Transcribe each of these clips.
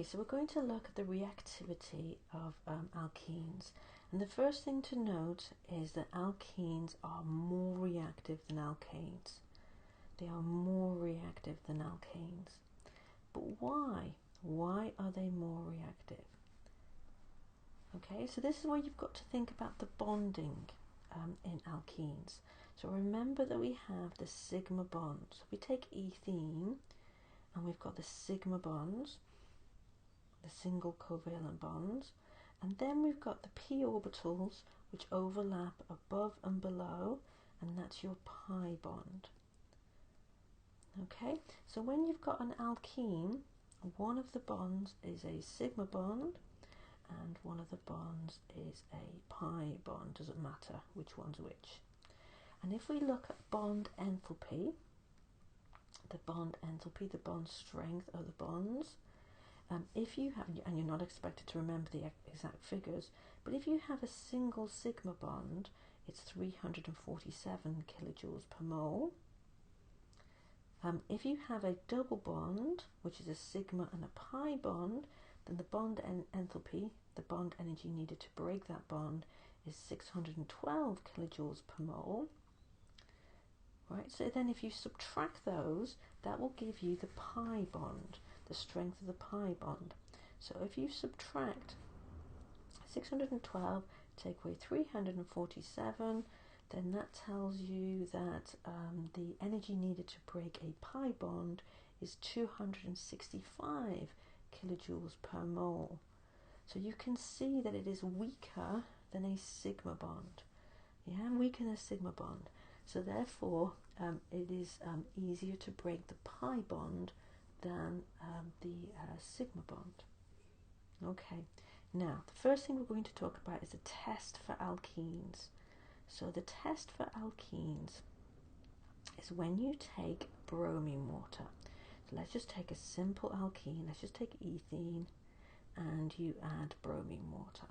Okay, so we're going to look at the reactivity of alkenes. And the first thing to note is that alkenes are more reactive than alkanes. They are more reactive than alkanes. But why? Why are they more reactive? Okay, so this is where you've got to think about the bonding in alkenes. So remember that we have the sigma bonds. So we take ethene and we've got the sigma bonds, the single covalent bonds, and then we've got the p orbitals which overlap above and below, and that's your pi bond. Okay, so when you've got an alkene, one of the bonds is a sigma bond and one of the bonds is a pi bond. Doesn't matter which one's which. And if we look at bond enthalpy, the bond strength of the bonds, if you have, and you're not expected to remember the exact figures, but if you have a single sigma bond, it's 347 kilojoules per mole. If you have a double bond, which is a sigma and a pi bond, then the bond enthalpy, the bond energy needed to break that bond, is 612 kilojoules per mole. Right, so then if you subtract those, that will give you the pi bond, the strength of the pi bond. So if you subtract 612, take away 347, then that tells you that the energy needed to break a pi bond is 265 kilojoules per mole. So you can see that it is weaker than a sigma bond. Yeah, weaker than a sigma bond. So therefore, it is easier to break the pi bond than the sigma bond. Okay, now the first thing we're going to talk about is a test for alkenes. So the test for alkenes is when you take bromine water. So let's just take a simple alkene. Let's just take ethene and you add bromine water.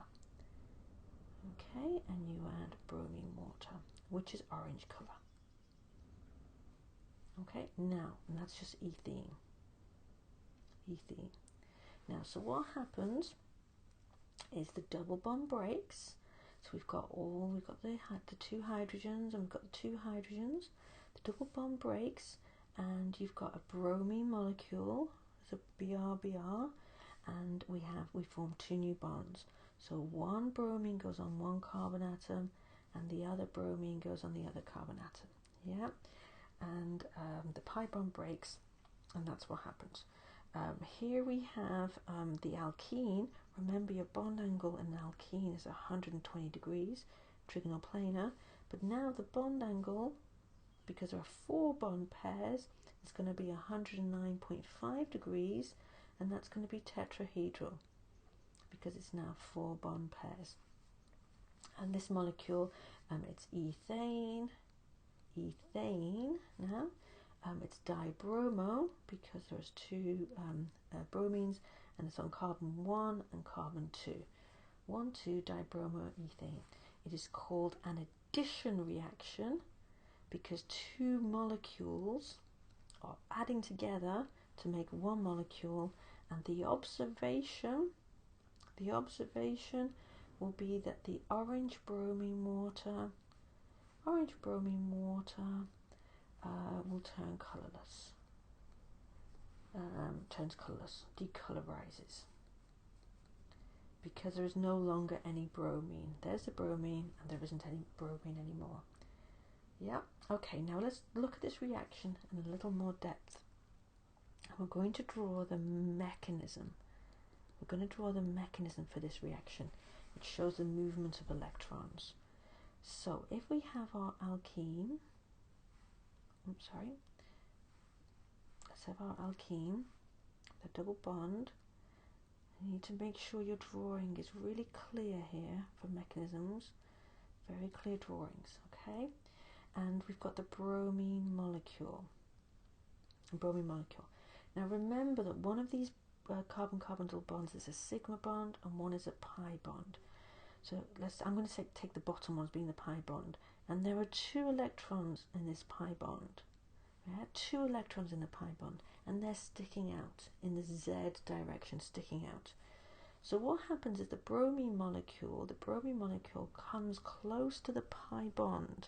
Okay, and you add bromine water, which is orange colour. Okay, now, and that's just ethene. Now, so what happens is the double bond breaks. So we've got the two hydrogens, and we've got the two hydrogens. The double bond breaks, and you've got a bromine molecule. It's a BR, and we form two new bonds. So one bromine goes on one carbon atom, and the other bromine goes on the other carbon atom. Yeah, and the pi bond breaks, and that's what happens. Here we have the alkene. Remember, your bond angle in an alkene is 120 degrees, trigonoplanar. But now the bond angle, because there are 4 bond pairs, is going to be 109.5 degrees, and that's going to be tetrahedral because it's now 4 bond pairs. And this molecule, it's ethane now. It's dibromo because there's 2 bromines, and it's on carbon 1 and carbon 2. 1,2 dibromoethane. It is called an addition reaction because 2 molecules are adding together to make 1 molecule, and the observation will be that the orange bromine water will turn colourless, decolorizes, because there is no longer any bromine. There's the bromine, and there isn't any bromine anymore. Yeah, okay, now let's look at this reaction in a little more depth. We're going to draw the mechanism. We're going to draw the mechanism for this reaction, which shows the movement of electrons. So if we have our alkene, let's have our alkene, the double bond. You need to make sure your drawing is really clear here for mechanisms, very clear drawings, okay? And we've got the bromine molecule. Now remember that one of these carbon-carbon double bonds is a sigma bond and one is a pi bond. So I'm going to take the bottom one as being the pi bond, and there are 2 electrons in this pi bond. Yeah, 2 electrons in the pi bond, and they're sticking out in the Z direction, sticking out. So what happens is the bromine molecule comes close to the pi bond,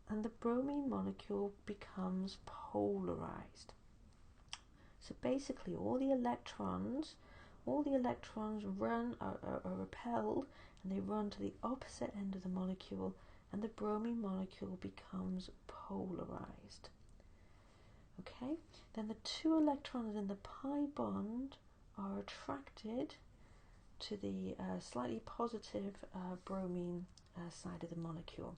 and the bromine molecule becomes polarized. So basically all the electrons are repelled, and they run to the opposite end of the molecule, and the bromine molecule becomes polarized. Okay, then the 2 electrons in the pi bond are attracted to the slightly positive bromine side of the molecule.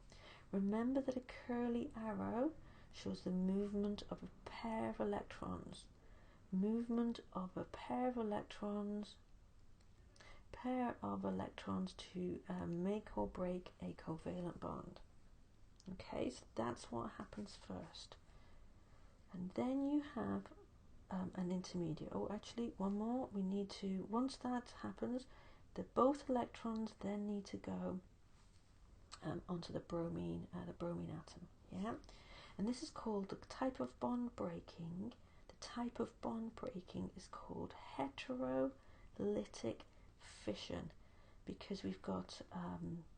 Remember that a curly arrow shows the movement of a pair of electrons. Movement of a pair of electrons to make or break a covalent bond. Okay, so that's what happens first. And then you have an intermediate. Oh, actually, one more. We need to, once that happens, both electrons then need to go onto the bromine atom. Yeah, and this is called the type of bond breaking. The type of bond breaking is called heterolytic fission, because we've got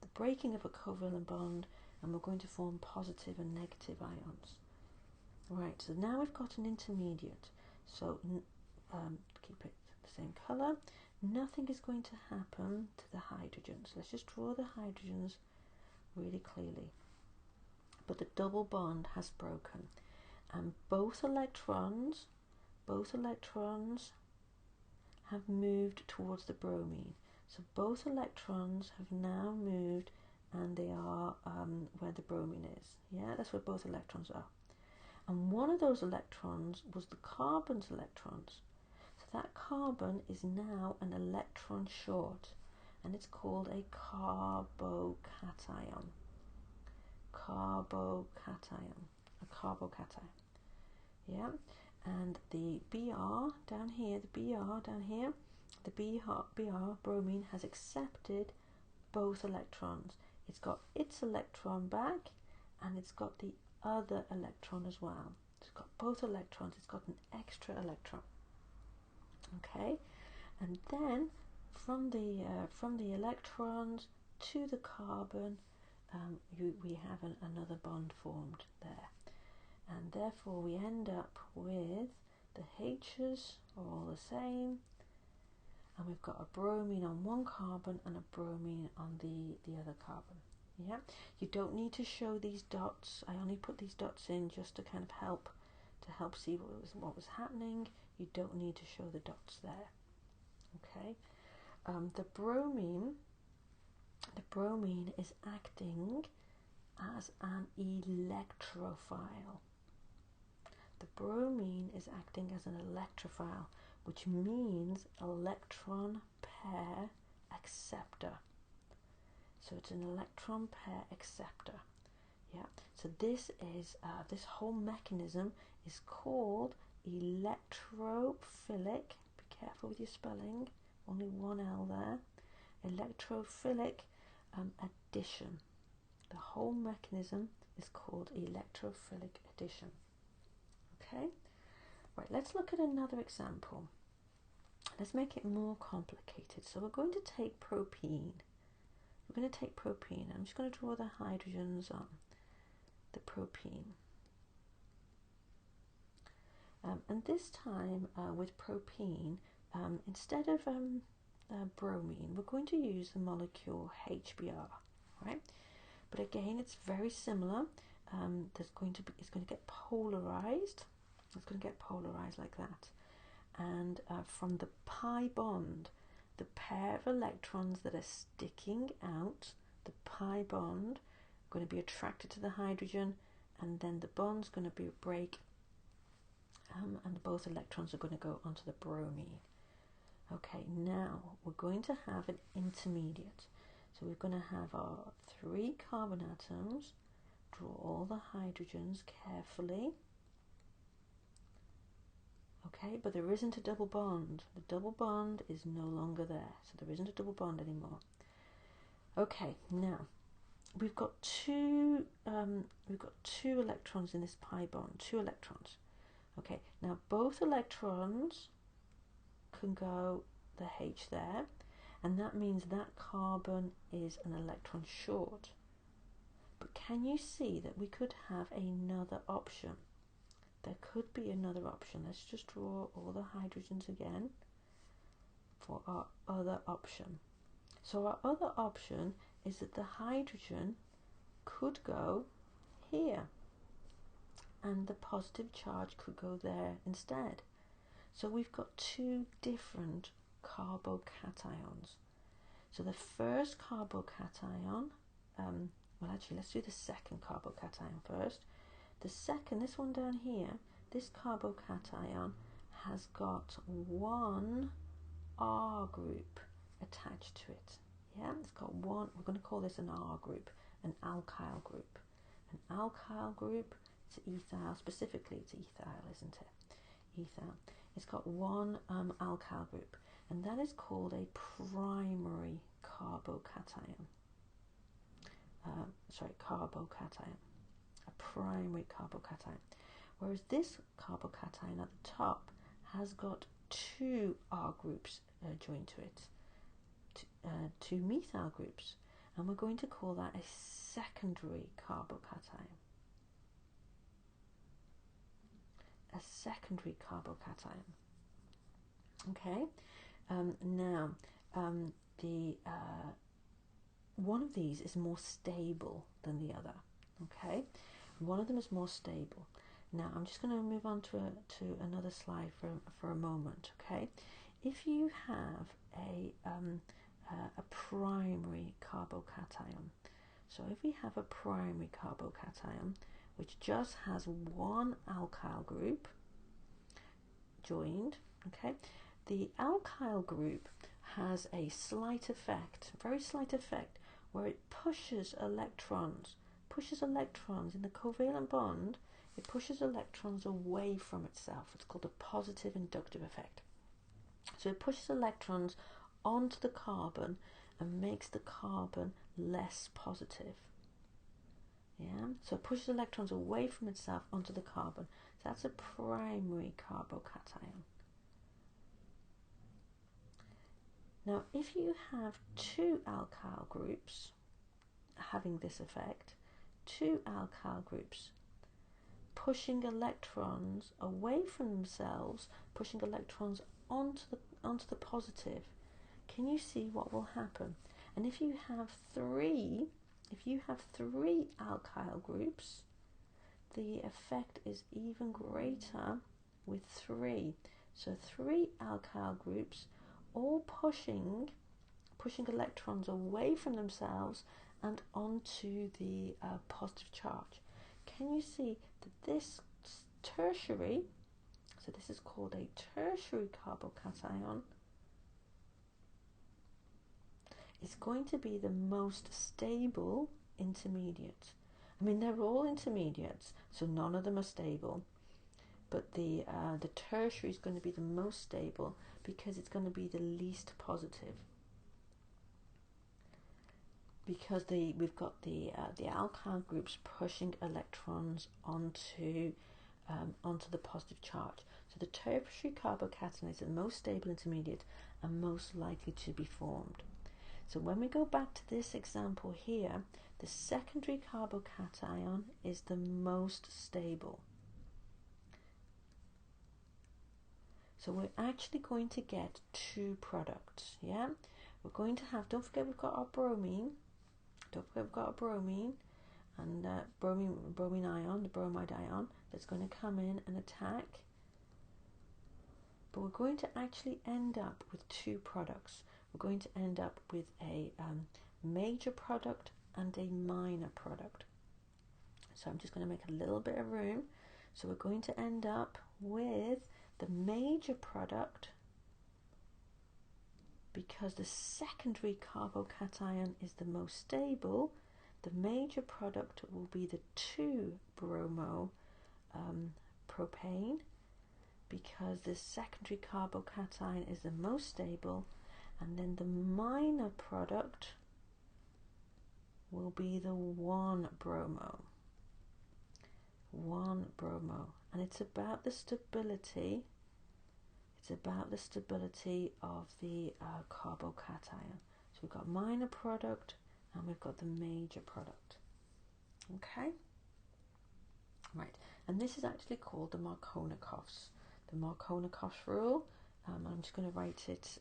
the breaking of a covalent bond, and we're going to form positive and negative ions. Right, so now we've got an intermediate. So keep it the same colour. Nothing is going to happen to the hydrogens. Let's just draw the hydrogens really clearly. But the double bond has broken, and both electrons have moved towards the bromine. So both electrons have now moved, and they are where the bromine is. Yeah, that's where both electrons are. And one of those electrons was the carbon's electrons. So that carbon is now an electron short, and it's called a carbocation. A carbocation. Yeah, and the Br down here, the Br bromine has accepted both electrons. It's got its electron back, and it's got the other electron as well. It's got both electrons. It's got an extra electron. Okay, and then from the electrons to the carbon, we have another bond formed there, and therefore we end up with the H's are all the same, and we've got a bromine on one carbon and a bromine on the other carbon. Yeah, you don't need to show these dots. I only put these dots in just to kind of help see what was happening. You don't need to show the dots there. Okay, the bromine is acting as an electrophile. The bromine is acting as an electrophile, which means electron pair acceptor. So it's an electron pair acceptor. Yeah. So this is this whole mechanism is called electrophilic. Be careful with your spelling. Only one L there. Electrophilic addition. The whole mechanism is called electrophilic addition. Okay. Right. Let's look at another example. Let's make it more complicated. So we're going to take propene. We're going to take propene. I'm just going to draw the hydrogens on the propene. And this time with propene, instead of bromine, we're going to use the molecule HBr, right? But again, it's very similar. It's going to get polarized. It's going to get polarized like that. And from the pi bond, the pair of electrons that are sticking out, the pi bond, going to be attracted to the hydrogen, and then the bond's going to break, and both electrons are going to go onto the bromine. Okay, now we're going to have an intermediate. So we're going to have our 3 carbon atoms. Draw all the hydrogens carefully. Okay, but there isn't a double bond. The double bond is no longer there, so there isn't a double bond anymore. Okay, now we've got two electrons in this pi bond, 2 electrons. Okay, now both electrons can go the H there, and that means that carbon is an electron short. But can you see that we could have another option? There could be another option. Let's just draw all the hydrogens again for our other option. So our other option is that the hydrogen could go here and the positive charge could go there instead. So we've got 2 different carbocations. So the first carbocation, well actually let's do the second carbocation first. The second, this one down here, this carbocation has got 1 R group attached to it. Yeah, it's got one, we're going to call this an R group, an alkyl group. An alkyl group, it's ethyl, specifically it's ethyl, isn't it? Ethyl. It's got 1 alkyl group, and that is called a primary carbocation. Carbocation. A primary carbocation. Whereas this carbocation at the top has got 2 R groups joined to it. 2 methyl groups, and we're going to call that a secondary carbocation. A secondary carbocation. Okay, now the one of these is more stable than the other. Okay, one of them is more stable. Now I'm just going to move on to another slide for a moment. Okay, if you have a primary carbocation, so if we have a primary carbocation which just has 1 alkyl group joined, okay, the alkyl group has a slight effect, very slight effect, where it pushes electrons in the covalent bond. It pushes electrons away from itself. It's called a positive inductive effect. So it pushes electrons onto the carbon and makes the carbon less positive. Yeah, so it pushes electrons away from itself onto the carbon. So that's a primary carbocation. Now, if you have 2 alkyl groups having this effect, 2 alkyl groups pushing electrons away from themselves, pushing electrons onto the positive, can you see what will happen? And if you have 3 alkyl groups, the effect is even greater with 3. So 3 alkyl groups all pushing electrons away from themselves and onto the positive charge. Can you see that this tertiary, so this is called a tertiary carbocation, is going to be the most stable intermediate. I mean, they're all intermediates, so none of them are stable, but the tertiary is going to be the most stable because it's going to be the least positive. Because we've got the alkyl groups pushing electrons onto the positive charge. So the tertiary carbocation is the most stable intermediate and most likely to be formed. So when we go back to this example here, the secondary carbocation is the most stable. So we're actually going to get 2 products, yeah? We're going to have, don't forget we've got our bromine. Don't forget we've got our bromine and bromine ion, the bromide ion, that's going to come in and attack. But we're going to actually end up with 2 products. We're going to end up with a major product and a minor product. So I'm just going to make a little bit of room. So we're going to end up with the major product, because the secondary carbocation is the most stable. The major product will be the 2-bromo propane, because the secondary carbocation is the most stable, and then the minor product will be the 1-bromo. 1-bromo. And it's about the stability. It's about the stability of the carbocation. So we've got minor product and we've got the major product. Okay? Right. And this is actually called the Markovnikov's. The Markovnikov's rule. I'm just going to write it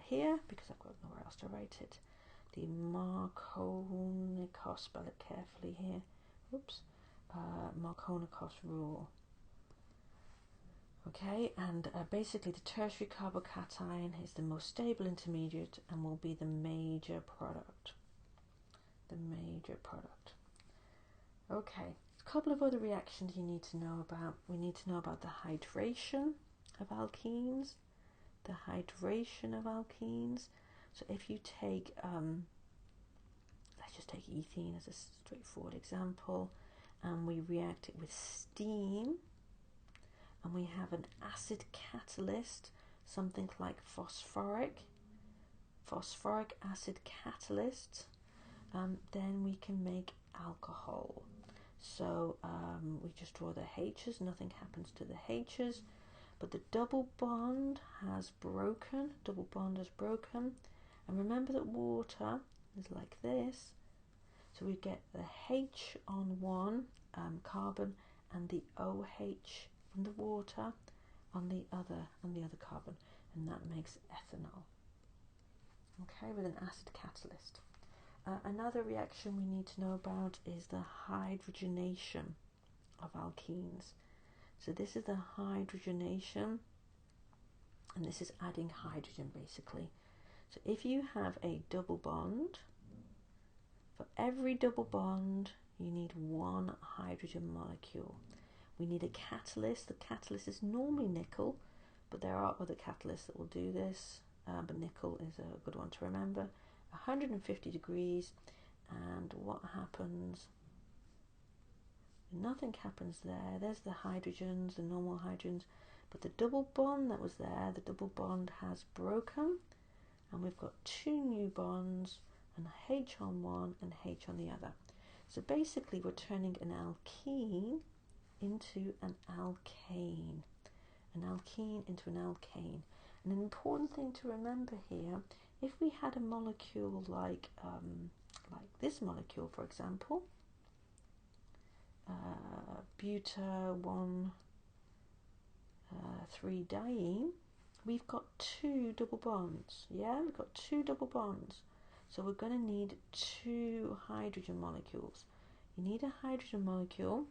here because I've got nowhere else to write it. The Markovnikov, spell it carefully here. Oops. Markovnikov's rule. Okay, and basically the tertiary carbocation is the most stable intermediate and will be the major product. The major product. Okay, a couple of other reactions you need to know about. We need to know about the hydration of alkenes. The hydration of alkenes. So if you take, let's just take ethene as a straightforward example, and we react it with steam, and we have an acid catalyst, something like phosphoric acid catalyst, then we can make alcohol. So we just draw the H's, nothing happens to the H's, but the double bond has broken, and remember that water is like this, so we get the H on one carbon and the OH from the water on the other carbon, and that makes ethanol. Okay, with an acid catalyst. Another reaction we need to know about is the hydrogenation of alkenes. So this is the hydrogenation, and this is adding hydrogen basically. So if you have a double bond, for every double bond you need 1 hydrogen molecule. We need a catalyst. The catalyst is normally nickel, but there are other catalysts that will do this, but nickel is a good one to remember. 150 degrees, and what happens? Nothing happens there. There's the hydrogens, the normal hydrogens, but the double bond that was there, the double bond has broken, and we've got 2 new bonds, and H on one and H on the other. So basically we're turning an alkene into an alkane. An alkene into an alkane. And an important thing to remember here, if we had a molecule like this molecule, for example, buta-1,3-diene, we've got 2 double bonds. Yeah, we've got 2 double bonds. So we're going to need 2 hydrogen molecules. You need a hydrogen molecule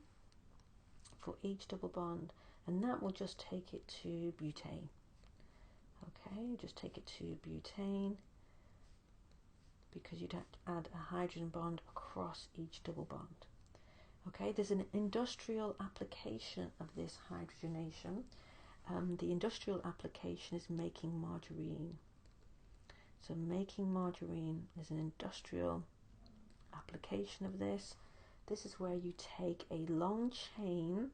for each double bond, and that will just take it to butane. Okay, just take it to butane, because you'd have to add a hydrogen bond across each double bond. Okay, there's an industrial application of this hydrogenation. The industrial application is making margarine. So making margarine is an industrial application of this. This is where you take a long chain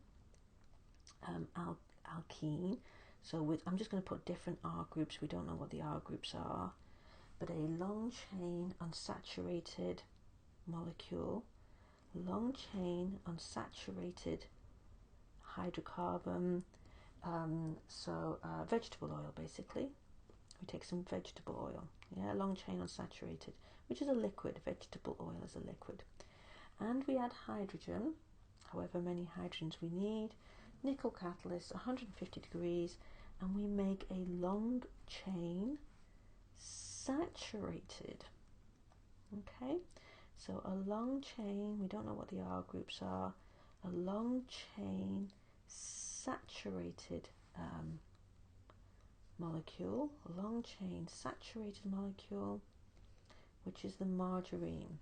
alkene. So I'm just going to put different R groups. We don't know what the R groups are, but a long chain unsaturated molecule, long chain unsaturated hydrocarbon, vegetable oil basically. We take some vegetable oil, yeah, long chain unsaturated, which is a liquid. Vegetable oil is a liquid. And we add hydrogen, however many hydrogens we need, nickel catalyst, 150 degrees, and we make a long chain saturated. Okay, so a long chain, we don't know what the R groups are, a long chain saturated molecule, a long chain saturated molecule, which is the margarine.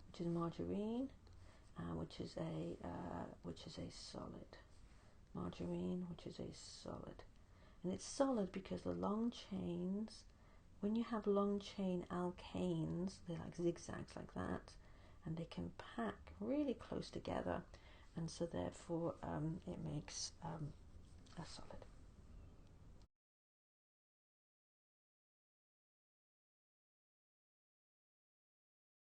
Which is margarine, which is a solid. Margarine, which is a solid, and it's solid because the long chains. When you have long chain alkanes, they're like zigzags like that, and they can pack really close together, and so therefore it makes a solid.